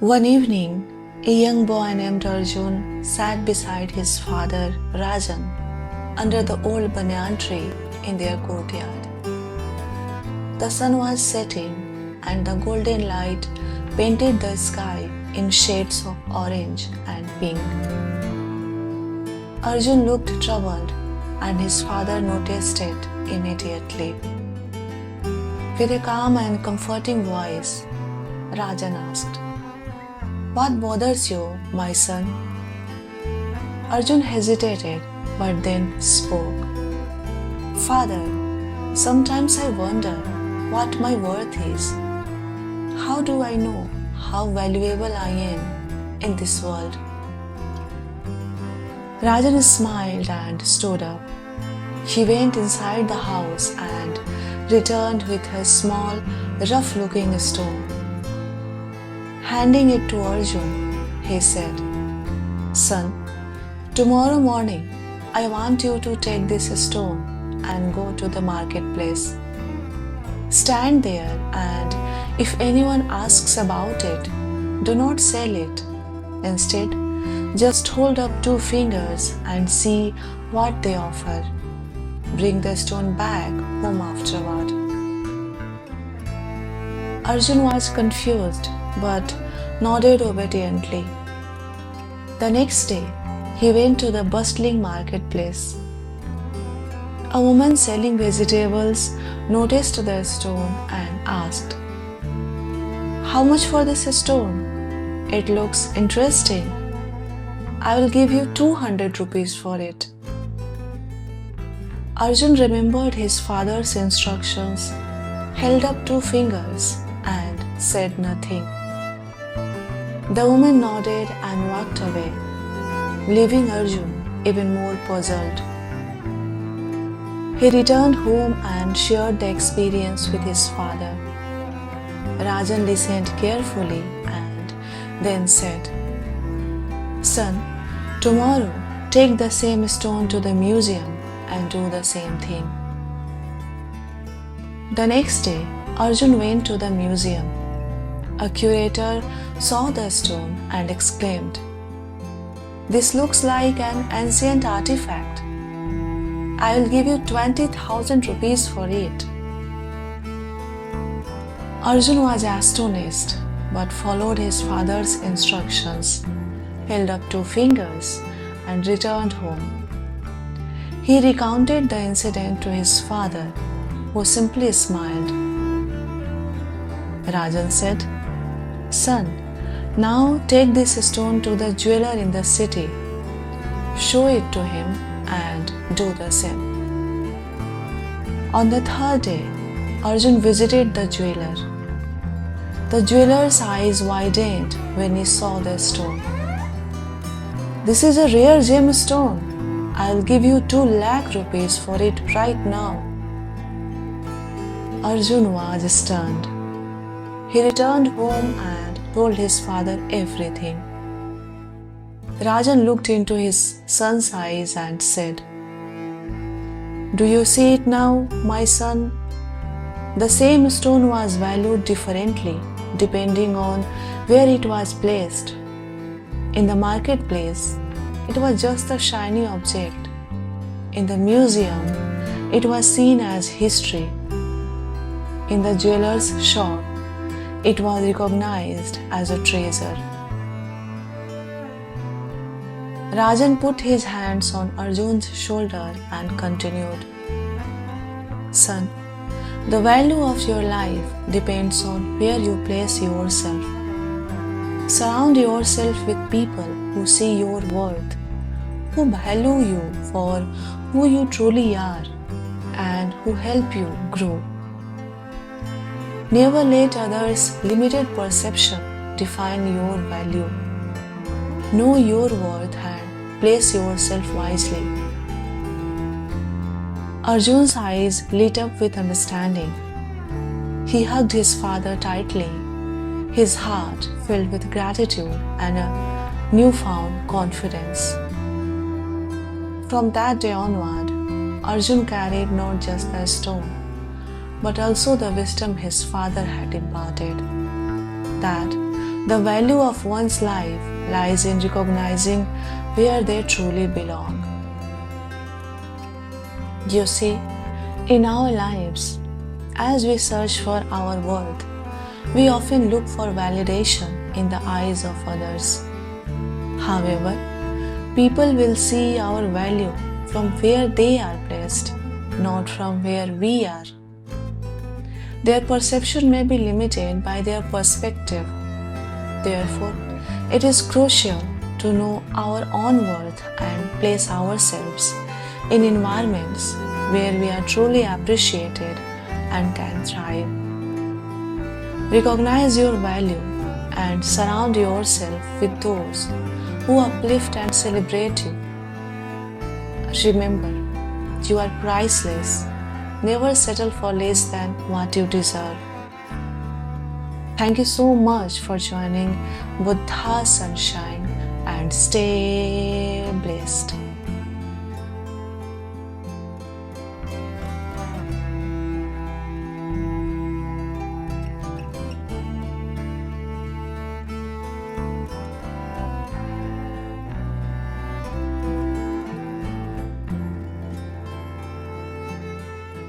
One evening, a young boy named Arjun sat beside his father Rajan under the old banyan tree in their courtyard. The sun was setting and the golden light painted the sky in shades of orange and pink. Arjun looked troubled and his father noticed it immediately. With a calm and comforting voice, Rajan asked, "What bothers you, my son?" Arjun hesitated but then spoke. "Father, sometimes I wonder what my worth is. How do I know how valuable I am in this world?" Rajan smiled and stood up. He went inside the house and returned with a small, rough-looking stone. Handing it to Arjun, he said, "Son, tomorrow morning I want you to take this stone and go to the marketplace. Stand there and if anyone asks about it, do not sell it. Instead, just hold up 2 fingers and see what they offer. Bring the stone back home afterward." Arjun was confused but nodded obediently. The next day, he went to the bustling marketplace. A woman selling vegetables noticed the stone and asked, "How much for this stone? It looks interesting. I will give you 200 rupees for it." Arjun remembered his father's instructions, held up 2 fingers, and said nothing. The woman nodded and walked away, leaving Arjun even more puzzled. He returned home and shared the experience with his father. Rajan listened carefully and then said, "Son, tomorrow take the same stone to the museum and do the same thing." The next day, Arjun went to the museum. A curator saw the stone and exclaimed, "This looks like an ancient artifact. I will give you 20,000 rupees for it." Arjun was astonished but followed his father's instructions, held up 2 fingers, and returned home. He recounted the incident to his father, who simply smiled. Rajan said, "Son, now take this stone to the jeweler in the city. Show it to him and do the same." On the 3rd day, Arjun visited the jeweler. The jeweler's eyes widened when he saw the stone. "This is a rare gemstone. I'll give you 2 lakh rupees for it right now." Arjun was stunned. He returned home and told his father everything. Rajan looked into his son's eyes and said, "Do you see it now, my son? The same stone was valued differently depending on where it was placed. In the marketplace, it was just a shiny object. In the museum, it was seen as history. In the jeweler's shop, it was recognized as a treasure." Rajan put his hands on Arjun's shoulder and continued, "Son, the value of your life depends on where you place yourself. Surround yourself with people who see your worth, who value you for who you truly are, and who help you grow. Never let others' limited perception define your value. Know your worth and place yourself wisely." Arjun's eyes lit up with understanding. He hugged his father tightly, his heart filled with gratitude and a newfound confidence. From that day onward, Arjun carried not just the stone, but also the wisdom his father had imparted, that The value of one's life lies in recognizing where they truly belong. You see, in our lives, as we search for our worth, we often look for validation in the eyes of others. However, people will see our value from where they are placed, not from where we are. Their perception may be limited by their perspective. Therefore, it is crucial to know our own worth and place ourselves in environments where we are truly appreciated and can thrive. Recognize your value and surround yourself with those who uplift and celebrate you. Remember, you are priceless. Never settle for less than what you deserve. Thank you so much for joining Buddha Sunshine and stay blessed.